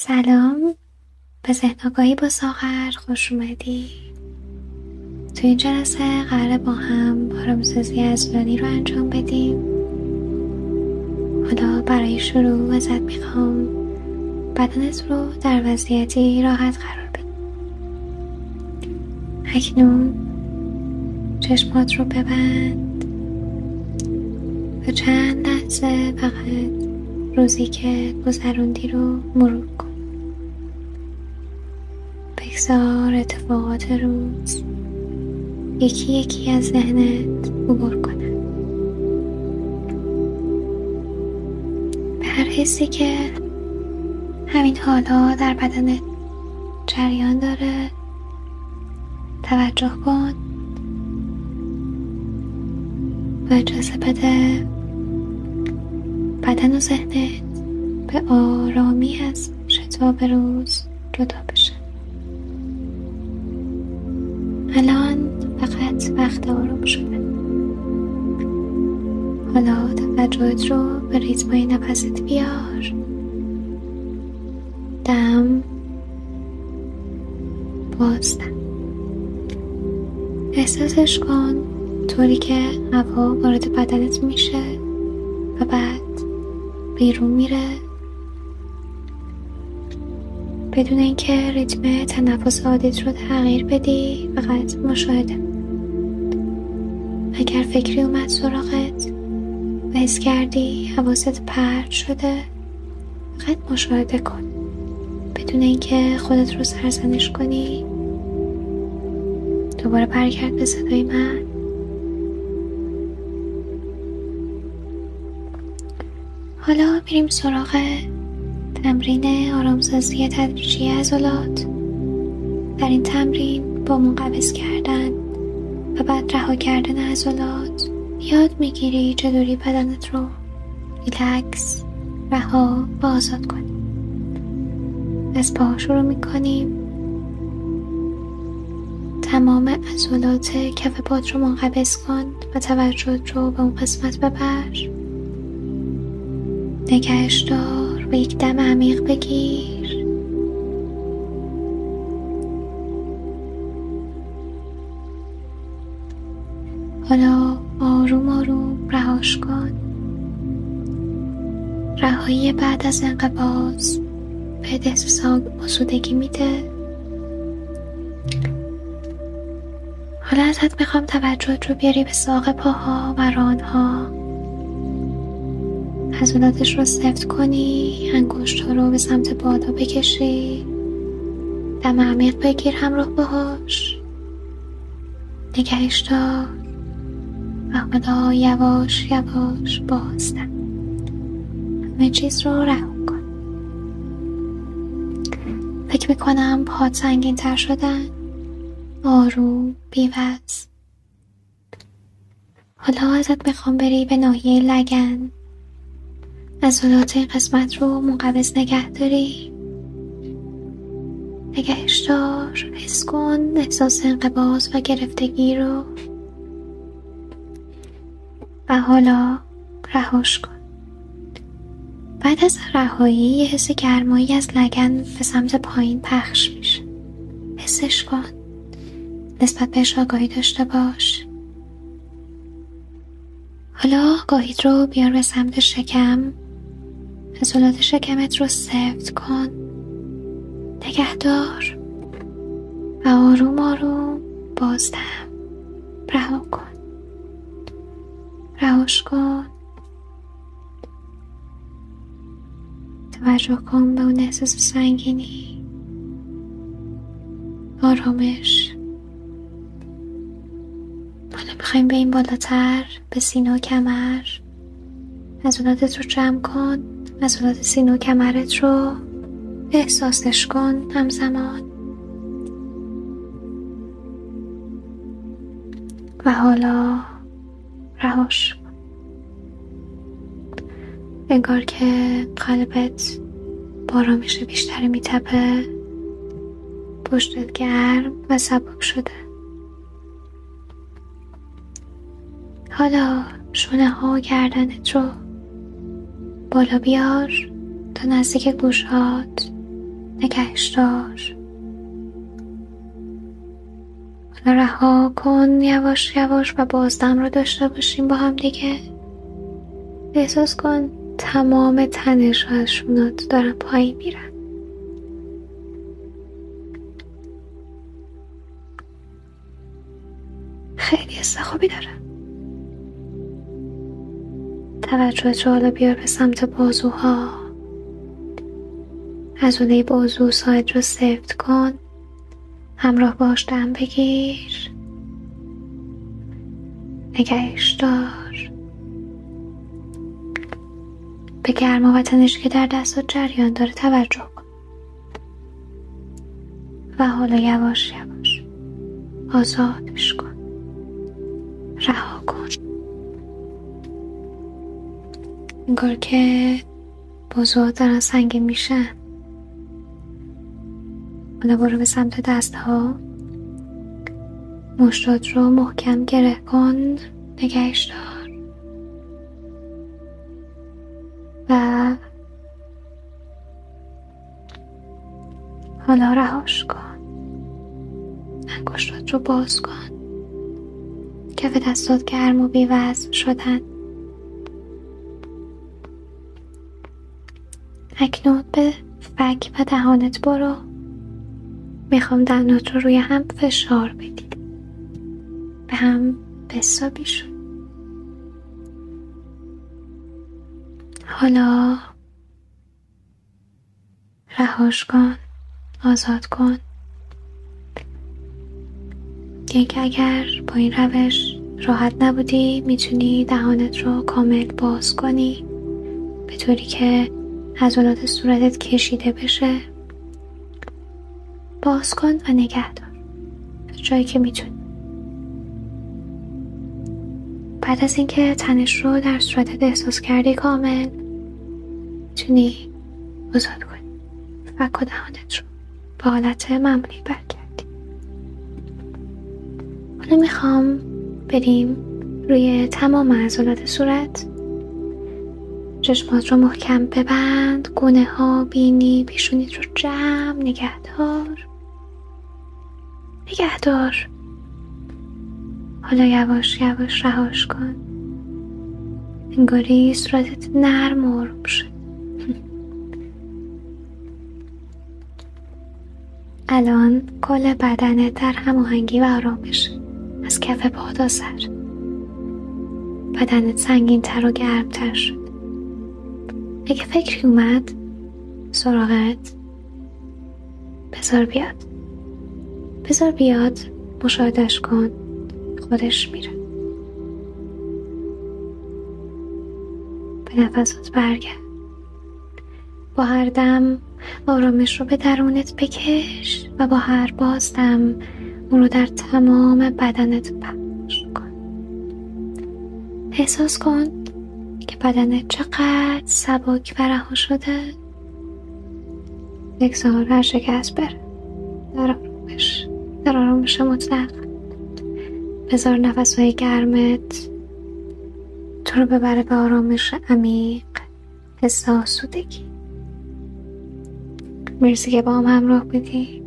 سلام، به ذهن آگاهی با ساغر خوش اومدی. تو این جلسه قراره با هم آرام‌سازی عضلانی رو انجام بدیم. حالا برای شروع ازت میخوام بدنت رو در وضعیتی راحت قرار بدی. اکنون چشمات رو ببند و چند لحظه فقط روزی که گذروندی رو مرور کن. بگذار اتفاقات روز یکی یکی از ذهنت عبور کنه. به هر حسی که همین حالا در بدنت جریان داره توجه کن و اجازه بده بدن و ذهنت به آرامی از شتاب روز جدا بشه. الان فقط وقت آرام شده. حالا توجهت رو به ریتمای نفست بیار. دم، بازدم. احساسش کن طوری که هوا وارد بدنت میشه و بعد بیرون میره بدون اینکه ریتم تنفس عادیت رو تغییر بدی. فقط مشاهده. اگر فکری اومد سراغت و حس کردی حواست پرت شده فقط مشاهده کن بدون اینکه خودت رو سرزنش کنی. دوباره برگرد به صدای من. حالا میریم سراغ تمرین آرامسازی تدریجی عضلات. در این تمرین با منقبض کردن و بعد رها کردن عضلات یاد میگیری چطوری بدنت رو ریلکس، رها و آزاد کنی. از پاها شروع میکنیم. تمام عضلات کف پات رو منقبض کن و توجهت رو به اون قسمت ببر. نگهش دار و یک دم عمیق بگیر. حالا آروم آروم رهاش کن. رهایی بعد از انقباض بهت احساس آسودگی میده. حالا ازت میخوام توجهت رو بیاری به ساق پاها و رانها. عضلاتش رو سفت کنی. انگشت‌ها رو به سمت بالا بکشی. دم عمیق بگیر همراه باهاش. نگهش دار و حالا یواش یواش بازدم. همه چیز رو رها کن. فکر میکنم پاهات سنگین تر شدن. آروم، بی‌وزن. حالا ازت میخوام بری به ناحیه لگن. عضلات این قسمت رو منقبض نگه داری. نگهش دار. حس کن احساس انقباض و گرفتگی رو و حالا رهاش کن. بعد از رهایی یه حس گرمایی از لگن به سمت پایین پخش میشه. حسش کن. نسبت بهش آگاهی داشته باش. حالا آگاهیت رو بیار به سمت شکم. عضلات شکمت رو سفت کن. نگهدار و آروم آروم بازدم. رها کن. رهاش کن. توجه کن به اون احساس سنگینی، آرامش. حالا میخوایم به این بالاتر به سینه و کمر. عضلاتت رو جمع کن. عضلات سینه و کمرت رو احساسش کن همزمان و حالا رهاش کن. انگار که قلبت با آرامش بیشتری میتپه. پشتت گرم و سبک شده. حالا شونه ها و گردنت رو بالا بیار تا نزدیک گوشهات. نگهش دار. حالا رها کن یواش یواش و بازدم رو داشته باشیم با هم دیگه. احساس کن تمام تنش و از شونات دارن پایین میرن. خیلی حس خوبی داره. توجهت رو حالا بیار به سمت بازوها. عضله بازو ساعد رو سفت کن. همراه باش دم بگیر. نگهش دار. به گرما و تنشی که در دستات جریان داره توجه کن. و حالا یواش یواش آزادش کن. رها کن. انگار که بازوها دارن سنگین میشن. حالا برو به سمت دست ها. مشتات رو محکم گره کن. نگهش دار. و حالا رهاش کن. انگشتات رو باز کن. کف دستات گرم و بی‌وزن شدن. اکنون به فک و دهانت برو. میخوام دهانت رو روی هم فشار بدی. به هم بسابیشون. حالا رهاش کن. آزاد کن. دیگه اگر با این روش راحت نبودی میتونی دهانت رو کامل باز کنی به طوری که عضلات صورتت کشیده بشه. باز کن و نگه دار جایی که میتونی. بعد از اینکه تنش رو در صورتت احساس کردی کامل میتونی آزاد کنی. فک و دهانت رو به حالت معمولی برگردی. حالا میخوام بریم روی تمام عضلات صورت. چشمات رو محکم ببند. گونه ها، بینی، پیشونیت رو جمع نگه دار. نگه دار. حالا یواش یواش رهاش کن. انگاری صورتت نرم و آروم شد. الان کل بدنت در هماهنگی و آرامشه. از کف پا تا سر. بدنت سنگین تر و گرم تر شد. اگه فکری اومد سراغت بذار بیاد. مشاهدش کن. خودش میره. به نفسات برگرد. با هر دم آرامش رو به درونت بکش و با هر بازدم اون رو در تمام بدنت پخش کن. احساس کن که بدنت چقدر سبک و رها شده. بگذار هر شکست بره. در آرامش مطلق. بذار نفسهای گرمت تو رو ببره به آرامش عمیق. حس آسودگی. مرسی که با هم همراه بودی.